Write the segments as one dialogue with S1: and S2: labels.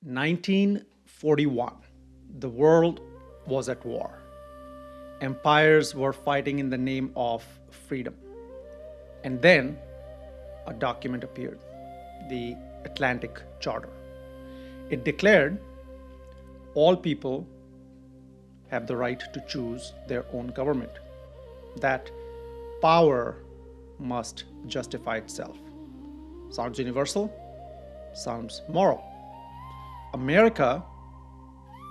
S1: 1941. The world was at war. Empires were fighting in the name of freedom. And then a document appeared, the Atlantic Charter. It declared all people have the right to choose their own government, that power must justify itself. Sounds universal? Sounds moral. America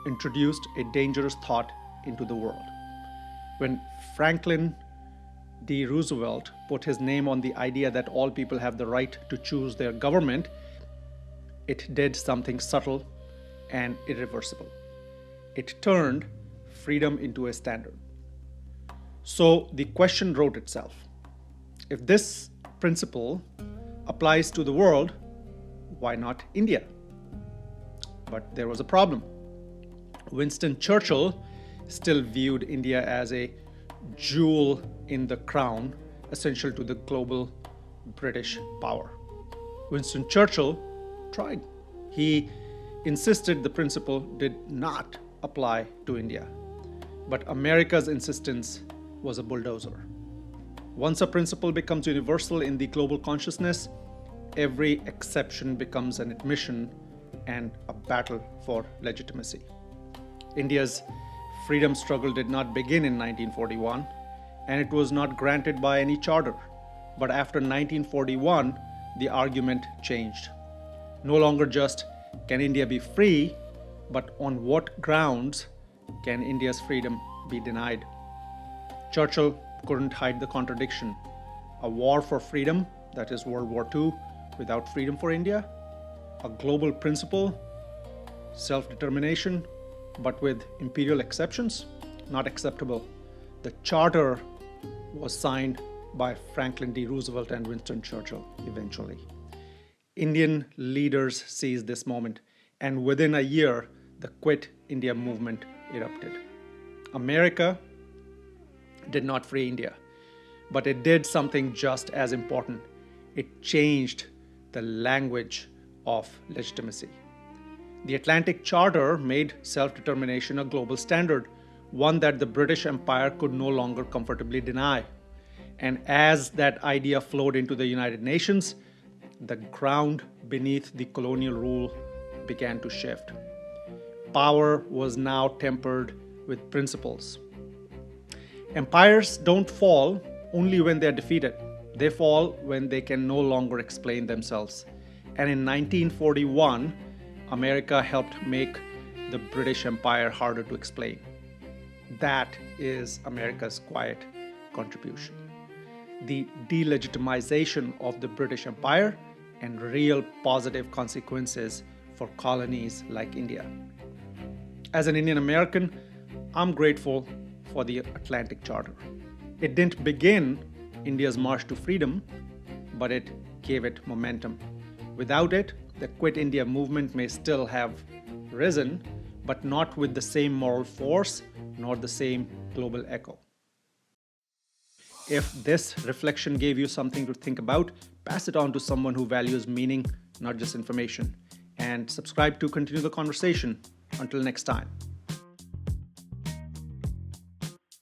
S1: introduced a dangerous thought into the world. When Franklin D. Roosevelt put his name on the idea that all people have the right to choose their government, it did something subtle and irreversible. It turned freedom into a standard. So the question wrote itself. If this principle applies to the world, why not India? But there was a problem. Winston Churchill still viewed India as a jewel in the crown, essential to the global British power. Winston Churchill tried. He insisted the principle did not apply to India. But America's insistence was a bulldozer. Once a principle becomes universal in the global consciousness, every exception becomes an admission and a battle for legitimacy. India's freedom struggle did not begin in 1941, and it was not granted by any charter. But after 1941, the argument changed. No longer just can India be free, but on what grounds can India's freedom be denied? Churchill couldn't hide the contradiction. A war for freedom, that is World War II, without freedom for India. A global principle, self-determination, but with imperial exceptions, not acceptable. The charter was signed by Franklin D. Roosevelt and Winston Churchill eventually. Indian leaders seized this moment, and within a year, the Quit India movement erupted. America did not free India, but it did something just as important. It changed the language of legitimacy. The Atlantic Charter made self-determination a global standard, one that the British Empire could no longer comfortably deny. And as that idea flowed into the United Nations, the ground beneath the colonial rule began to shift. Power was now tempered with principles. Empires don't fall only when they're defeated. They fall when they can no longer explain themselves. And in 1941, America helped make the British Empire harder to explain. That is America's quiet contribution. The delegitimization of the British Empire and real positive consequences for colonies like India. As an Indian American, I'm grateful for the Atlantic Charter. It didn't begin India's march to freedom, but it gave it momentum. Without it, the Quit India movement may still have risen, but not with the same moral force nor the same global echo. If this reflection gave you something to think about, pass it on to someone who values meaning, not just information. And subscribe to continue the conversation. Until next time.